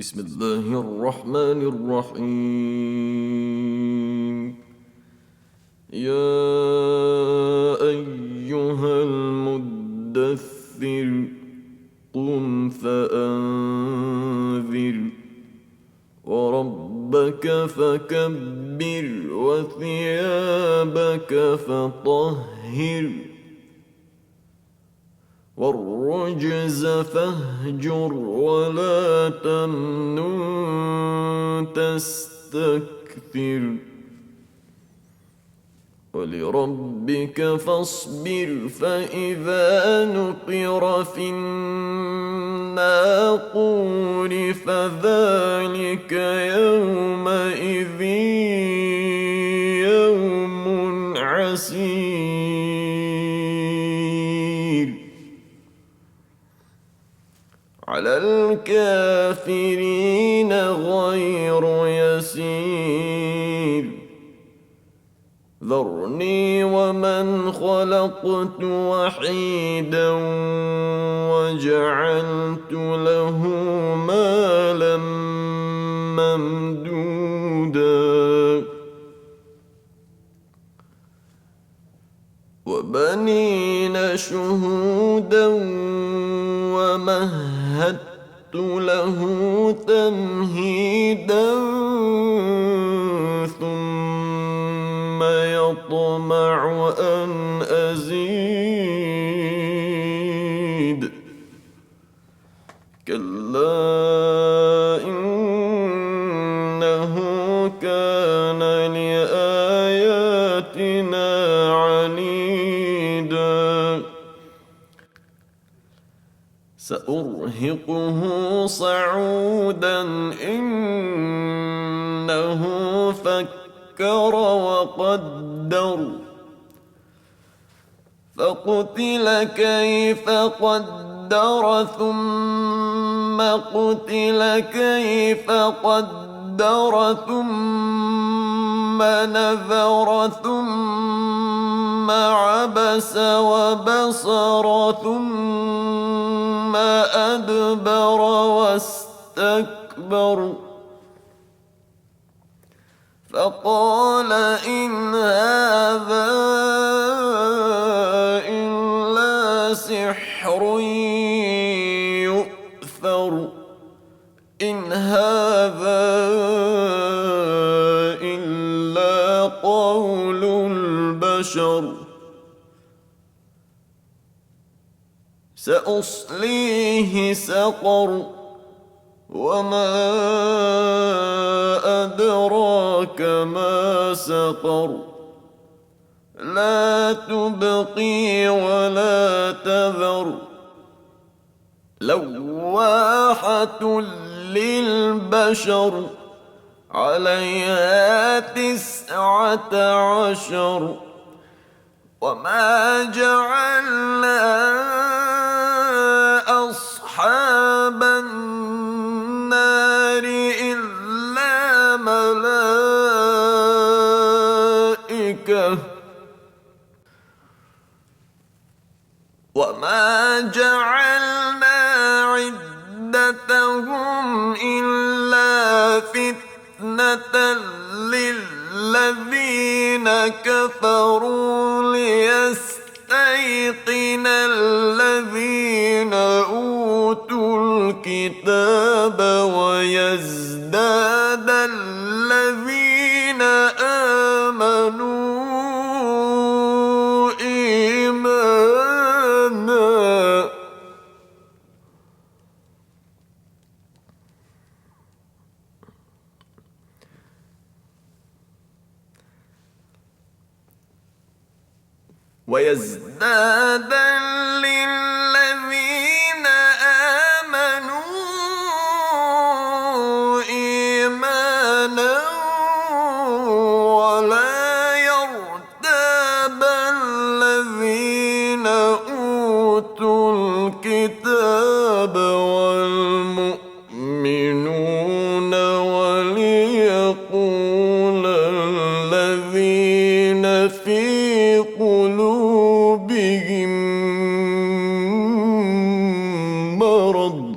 بسم الله الرحمن الرحيم. يا أيها المدثر قم فأنذر وربك فكبر وثيابك فطهر والرجز فاهجر ولا تمنن تستكثر ولربك فاصبر فإذا نقر في الناقور فذلك يومئذ يوم عسير على الكافرين غير يسير ذرني ومن خلقت وحيدا وجعلت له مالا ممدودا وبنين شهودا ومهدت له تمهيدا ثم يطمع أن أزيد كلا إنه كان لآياتنا عنيدا سأرهقه صعودا إنه فكر وقدر فقتل كيف قدر ثم قتل كيف قدر ثم نذر ثم عبس وبصر ثم أدبر واستكبر فقال إن هذا إلا سحر يؤثر إن هذا إلا قول البشر سأصليه سقر وما أدراك ما سقر لا تبقي ولا تذر لواحة للبشر عليها 19 وما جعلنا أصحاب النار إلا ملائكة وما جعلنا عدتهم إلا فتنة للذين كفروا ليستيقن الذين أوتوا الكتاب ويزداد الذين آمنوا إيمانا ويزداد للذين آمنوا إيمانا ولا يرتاب الذين أوتوا الكتاب والمؤمنون وليقول الذين في قلوبهم مرض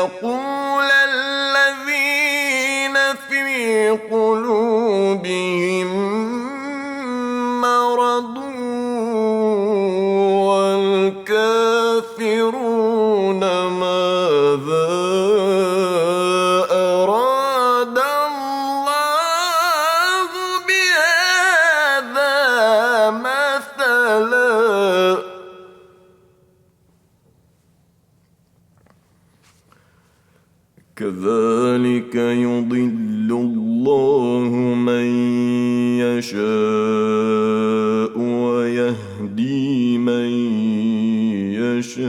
يقول الذين في قلوبهم مرض والكافرون ماذا أراد الله بهذا مثلا كذلك يضل الله من يشاء ويهدي من يشاء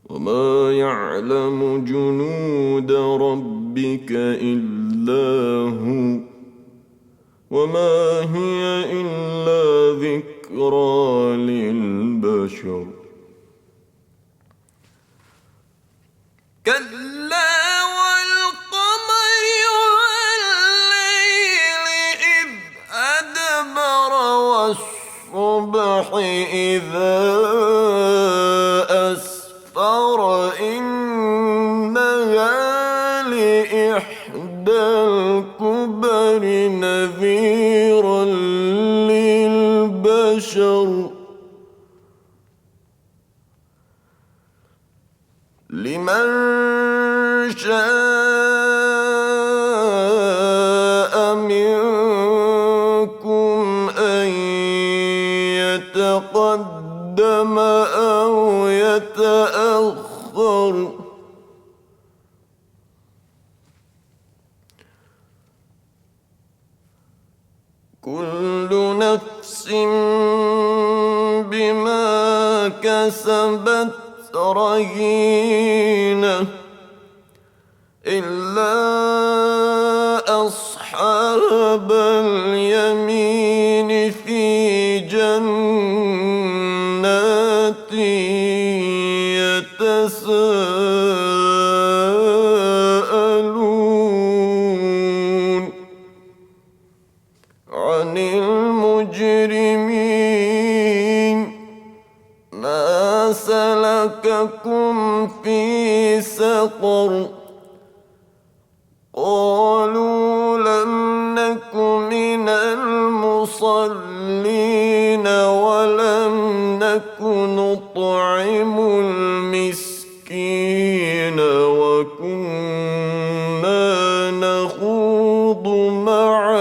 وما يعلم جنود ربك إلا هو وما هي إلا ذكرى للبشر كلا والقمر والليل إذ أدبر والصبح إذا أسفر إنها لإحدى الكبر نذيرا للبشر لمن شاء منكم أن يتقدم أو يتأخر كل نفس بما كسبت رهينة إلا أصحاب اليمين في جنات يتساءلون عن المجرمين ما سلككم في سقر قالوا لم نك من المصلين ولم نك نطعم المسكين وكنا نخوض مع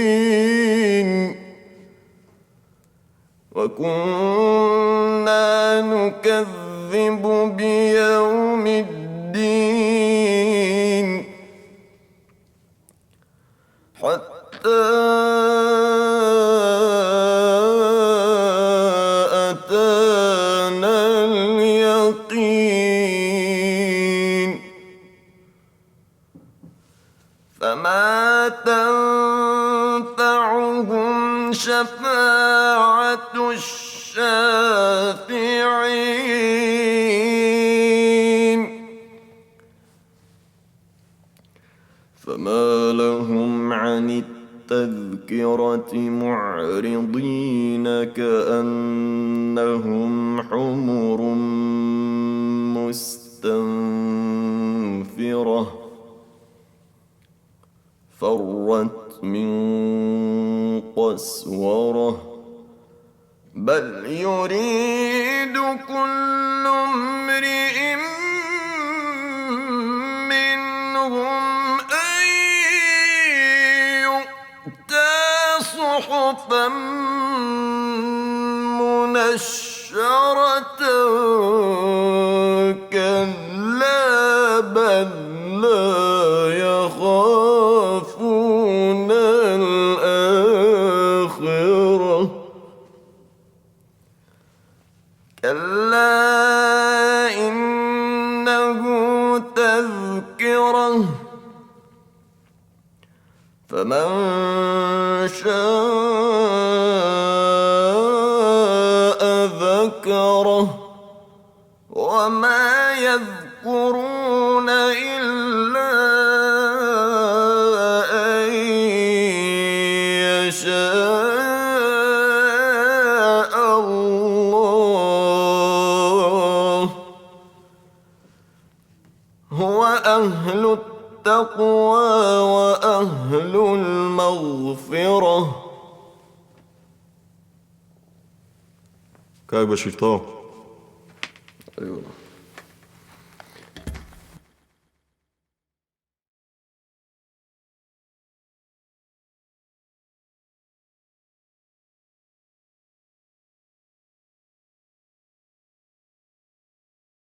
الخائضين وكنا نكذب بيوم الدين حتى أتانا اليقين فما تنفعهم شفاعة الشافعين فما لهم عن التذكرة معرضين كأنهم حمر مستنفرة فرت من قسورة بل يريد كل امرئ منهم أن يؤتى صحفا منشرة كلا بل لا يخافون الآخرة كلا إنه تذكرة فمن شاء ذكره وما يذكرون إلا أن يشاء الله هو أهل التقوى وأهل المغفرة. Как бы что?